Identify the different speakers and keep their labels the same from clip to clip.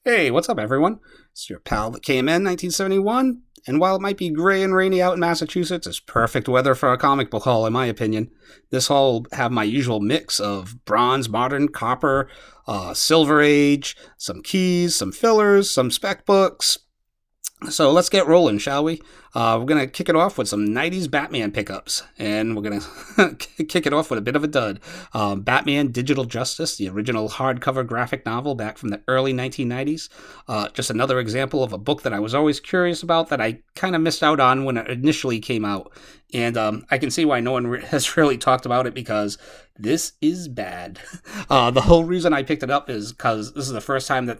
Speaker 1: Hey, what's up, everyone? It's your pal that came in 1971, and while it might be gray and rainy out in Massachusetts, it's perfect weather for a comic book haul, in my opinion. This haul will have my usual mix of bronze, modern, copper, silver age, some keys, some fillers, some spec books. So let's get rolling, shall we? We're going to kick it off with some 90s Batman pickups, and we're going to kick it off with a bit of a dud. Batman Digital Justice, the original hardcover graphic novel back from the early 1990s. Just another example of a book that I was always curious about that I kind of missed out on when it initially came out. And I can see why no one has really talked about it because this is bad. The whole reason I picked it up is because this is the first time that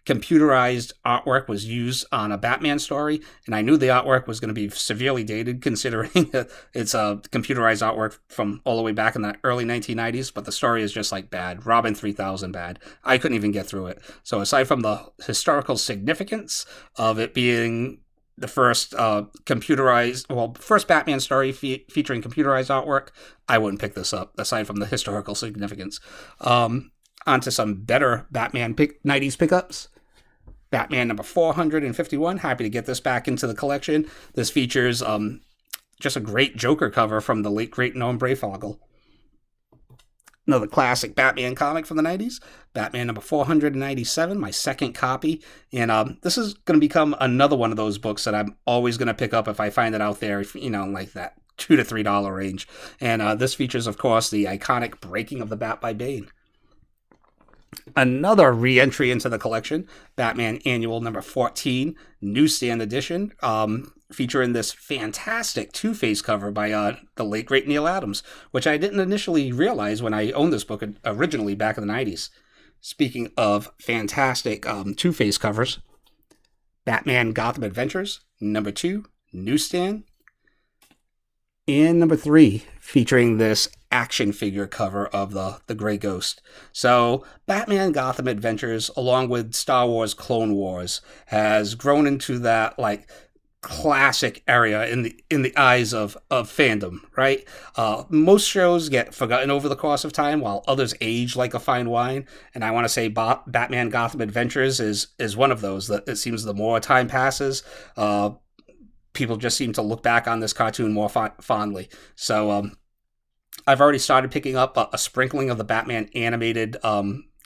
Speaker 1: computerized artwork was used on a Batman story, and I knew the artwork was going to be severely dated considering it's a computerized artwork from all the way back in the early 1990s, but the story is just like bad. Robin 3000 bad. I couldn't even get through it. So aside from the historical significance of it being the first first Batman story featuring computerized artwork, I wouldn't pick this up, aside from the historical significance. Onto some better Batman 90s pickups. Batman number 451. Happy to get this back into the collection. This features just a great Joker cover from the late great Norm Breyfogle. Another classic Batman comic from the 90s. Batman number 497, my second copy. And this is going to become another one of those books that I'm always going to pick up if I find it out there, like that $2 to $3 range. And this features, of course, the iconic Breaking of the Bat by Bane. Another re-entry into the collection, Batman Annual number 14, newsstand edition, featuring this fantastic Two-Face cover by the late great Neil Adams, which I didn't initially realize when I owned this book originally back in the 90s. Speaking of fantastic Two-Face covers, Batman Gotham Adventures, number 2, newsstand, and number 3, featuring this action figure cover of the Grey Ghost. So, Batman Gotham Adventures, along with Star Wars Clone Wars, has grown into that, classic area in the eyes of fandom, right? Most shows get forgotten over the course of time, while others age like a fine wine. And I want to say Batman Gotham Adventures is one of those. That it seems the more time passes, people just seem to look back on this cartoon more fondly. So I've already started picking up a sprinkling of the Batman animated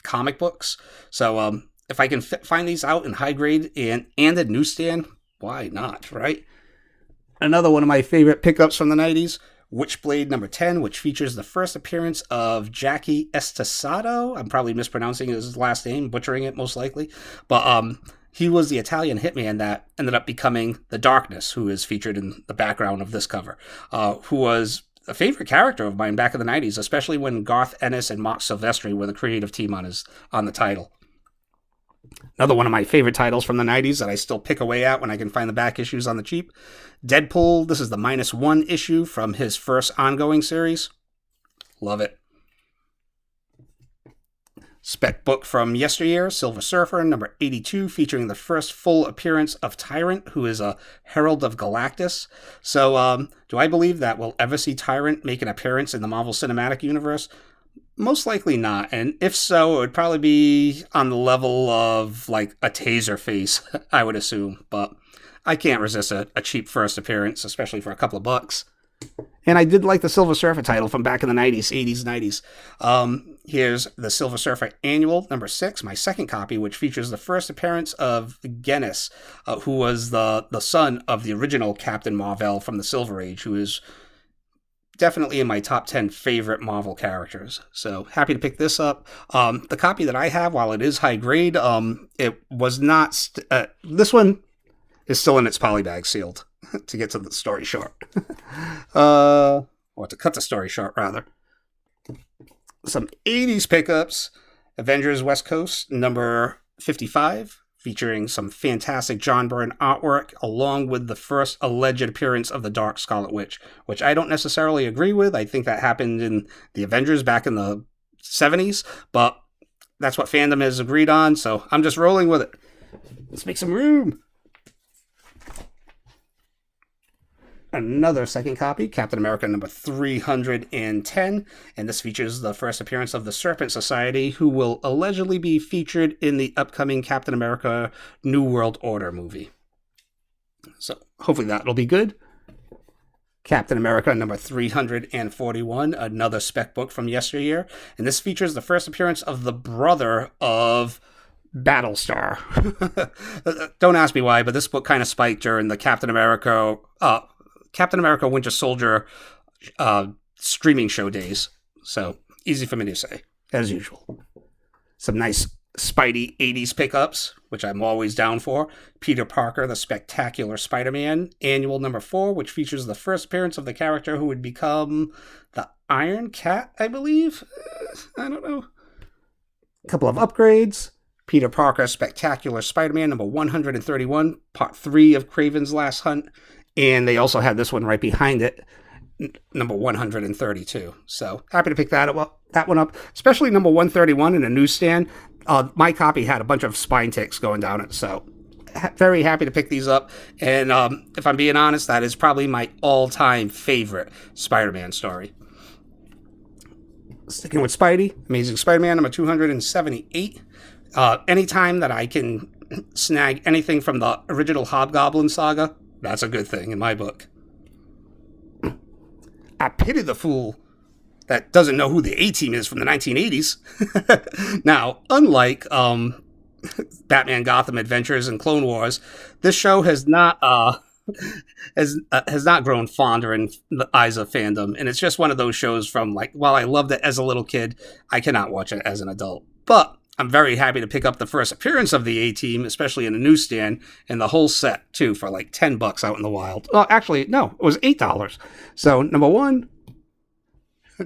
Speaker 1: comic books. So if I can find these out in high grade and at newsstand, why not, right? Another one of my favorite pickups from the 90s, Witchblade number 10, which features the first appearance of Jackie Estacado. I'm probably mispronouncing his last name, butchering it most likely. But he was the Italian hitman that ended up becoming the Darkness, who is featured in the background of this cover, who was a favorite character of mine back in the 90s, especially when Garth Ennis and Mark Silvestri were the creative team on the title. Another one of my favorite titles from the 90s that I still pick away at when I can find the back issues on the cheap. Deadpool, this is the -1 issue from his first ongoing series. Love it. Spec book from yesteryear, Silver Surfer, number 82, featuring the first full appearance of Tyrant, who is a Herald of Galactus. So, do I believe that we'll ever see Tyrant make an appearance in the Marvel Cinematic Universe? Most likely not, and if so, it would probably be on the level of, a Taser face, I would assume, but I can't resist a cheap first appearance, especially for a couple of bucks. And I did like the Silver Surfer title from back in the 90s, 80s, 90s. Here's the Silver Surfer Annual, number 6, my second copy, which features the first appearance of Genis, who was the son of the original Captain Marvel from the Silver Age, who is definitely in my top 10 favorite Marvel characters. So happy to pick this up. The copy that I have, while it is high grade, it was not... this one is still in its polybag sealed, to get to the story short. Or to cut the story short, rather. Some 80s pickups. Avengers West Coast, number 55, featuring some fantastic John Byrne artwork, along with the first alleged appearance of the Dark Scarlet Witch, which I don't necessarily agree with. I think that happened in the Avengers back in the 70s, but that's what fandom has agreed on, so I'm just rolling with it. Let's make some room. Another second copy, Captain America number 310, and this features the first appearance of the Serpent Society, who will allegedly be featured in the upcoming Captain America New World Order movie. So hopefully that'll be good. Captain America number 341, another spec book from yesteryear, and this features the first appearance of the brother of Battlestar. Don't ask me why, but this book kind of spiked during the Captain America Winter Soldier streaming show days. So easy for me to say, as usual. Some nice Spidey 80s pickups, which I'm always down for. Peter Parker, the Spectacular Spider-Man, Annual number 4, which features the first appearance of the character who would become the Iron Cat, I believe? I don't know. A couple of upgrades. Peter Parker, Spectacular Spider-Man, number 131, part 3 of Kraven's Last Hunt. And they also had this one right behind it, number 132. So happy to pick that one up, especially number 131 in a newsstand. My copy had a bunch of spine ticks going down it, so very happy to pick these up. And if I'm being honest, that is probably my all-time favorite Spider-Man story. Sticking with Spidey, Amazing Spider-Man number 278. Anytime that I can snag anything from the original Hobgoblin saga, that's a good thing in my book. I pity the fool that doesn't know who the A-Team is from the 1980s. Now, unlike Batman Gotham Adventures and Clone Wars, this show has not grown fonder in the eyes of fandom, and it's just one of those shows from, like, while I loved it as a little kid, I cannot watch it as an adult. But I'm very happy to pick up the first appearance of the A-Team, especially in a newsstand, and the whole set, too, for like $10 out in the wild. Well, actually, no, it was $8. So, number 1.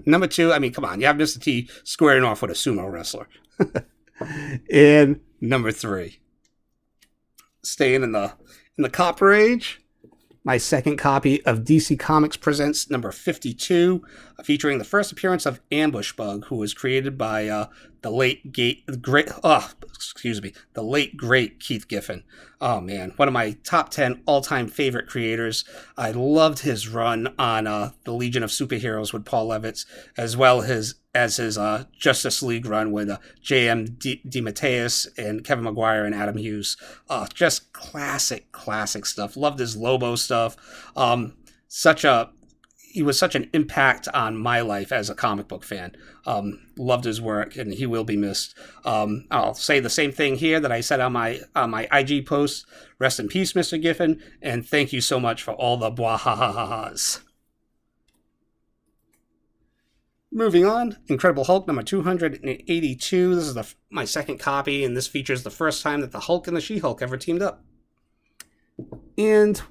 Speaker 1: Number 2, I mean, come on, you have Mr. T squaring off with a sumo wrestler. And number 3, staying in the Copper Age, my second copy of DC Comics Presents number 52, featuring the first appearance of Ambush Bug, who was created by the late great Keith Giffen. Oh man, one of my top 10 all-time favorite creators. I loved his run on the Legion of Superheroes with Paul Levitz, as well as his Justice League run with J.M. DeMatteis and Kevin Maguire and Adam Hughes. Just classic stuff. Loved his Lobo stuff. He was such an impact on my life as a comic book fan. Loved his work, and he will be missed. I'll say the same thing here that I said on my IG post. Rest in peace, Mr. Giffen, and thank you so much for all the blah-ha-ha-ha-has. Moving on, Incredible Hulk number 282. This is my second copy, and this features the first time that the Hulk and the She-Hulk ever teamed up. And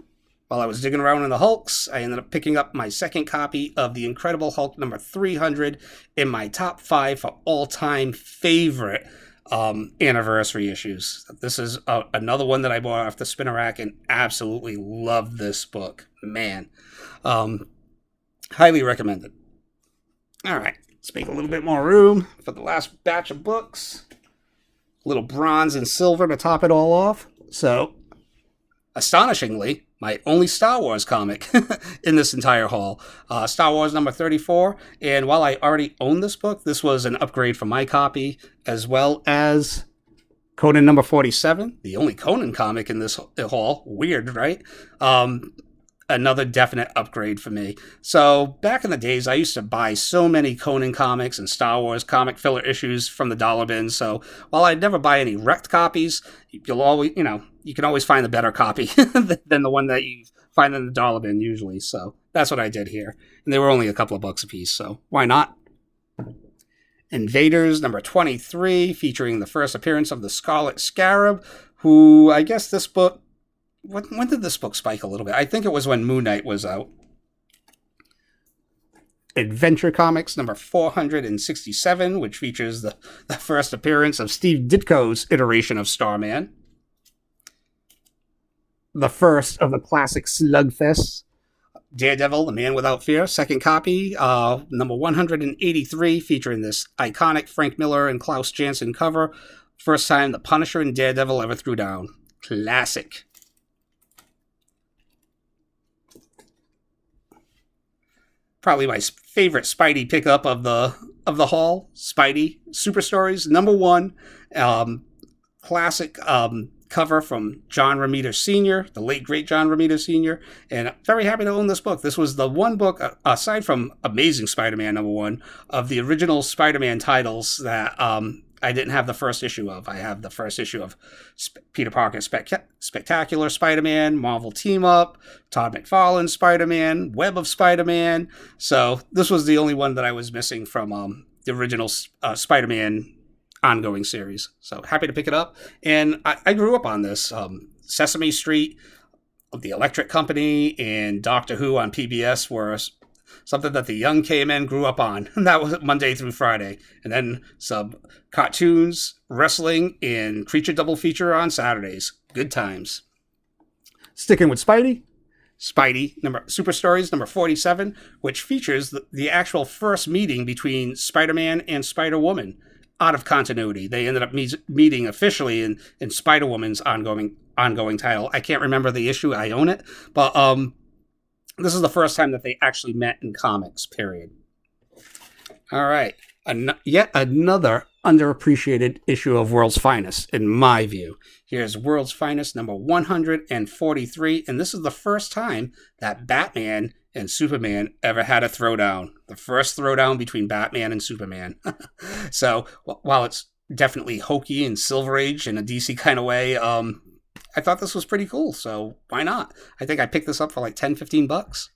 Speaker 1: while I was digging around in the Hulks, I ended up picking up my second copy of the Incredible Hulk number 300 in my top 5 for all-time favorite anniversary issues. This is another one that I bought off the spinner rack and absolutely loved this book. Man. Highly recommended. All right, let's make a little bit more room for the last batch of books. A little bronze and silver to top it all off. So, astonishingly, my only Star Wars comic in this entire haul. Star Wars number 34. And while I already owned this book, this was an upgrade from my copy, as well as Conan number 47, the only Conan comic in this haul. Weird, right? Another definite upgrade for me. So back in the days, I used to buy so many Conan comics and Star Wars comic filler issues from the dollar bin. So while I'd never buy any wrecked copies, you can always find a better copy than the one that you find in the dollar bin usually. So that's what I did here. And they were only a couple of bucks a piece, so why not? Invaders number 23, featuring the first appearance of the Scarlet Scarab, who I guess this book, when did this book spike a little bit? I think it was when Moon Knight was out. Adventure Comics number 467, which features the first appearance of Steve Ditko's iteration of Starman. The first of the classic Slugfests. Daredevil, The Man Without Fear, second copy, number 183, featuring this iconic Frank Miller and Klaus Janson cover. First time the Punisher and Daredevil ever threw down. Classic. probably my favorite Spidey pickup of the haul. Spidey Super Stories #1, classic cover from John Romita Sr., the late great John Romita Sr. And I'm very happy to own this book. This was the one book, aside from Amazing Spider-Man #1, of the original Spider-Man titles that I didn't have the first issue of. I have the first issue of Peter Parker's Spectacular Spider-Man, Marvel Team Up, Todd McFarlane's Spider-Man, Web of Spider-Man. So this was the only one that I was missing from the original Spider-Man ongoing series. So happy to pick it up. And I grew up on this. Sesame Street, The Electric Company, and Doctor Who on PBS were something that the young KMN grew up on. And that was Monday through Friday. And then some cartoons, wrestling, and Creature double feature on Saturdays. Good times.
Speaker 2: Sticking with Spidey.
Speaker 1: Spidey, Super Stories #47, which features the actual first meeting between Spider-Man and Spider-Woman out of continuity. They ended up meeting officially in Spider-Woman's ongoing title. I can't remember the issue. I own it. But this is the first time that they actually met in comics, period. All right. Yet another underappreciated issue of World's Finest, in my view. Here's World's Finest #143, and this is the first time that Batman and Superman ever had a throwdown. The first throwdown between Batman and Superman. So, while it's definitely hokey and Silver Age in a DC kind of way, I thought this was pretty cool, so why not? I think I picked this up for like $10-15.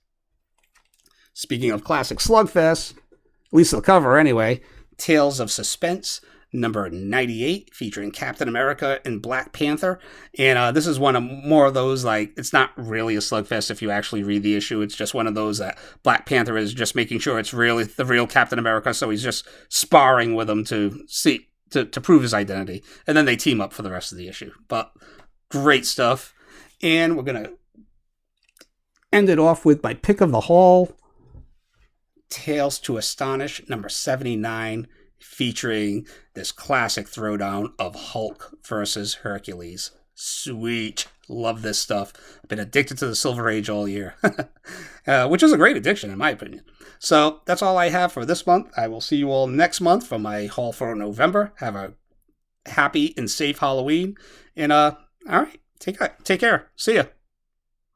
Speaker 1: Speaking of classic Slugfests, at least the cover anyway, Tales of Suspense #98, featuring Captain America and Black Panther. And this is one of more of those, like, it's not really a slugfest if you actually read the issue. It's just one of those that Black Panther is just making sure it's really the real Captain America, so he's just sparring with him to prove his identity. And then they team up for the rest of the issue. But great stuff. And we're going to end it off with my pick of the haul, Tales to Astonish #79, featuring this classic throwdown of Hulk versus Hercules. Sweet. Love this stuff. I've been addicted to the Silver Age all year, which is a great addiction in my opinion. So that's all I have for this month. I will see you all next month for my haul for November. Have a happy and safe Halloween. And all right, take care. See ya.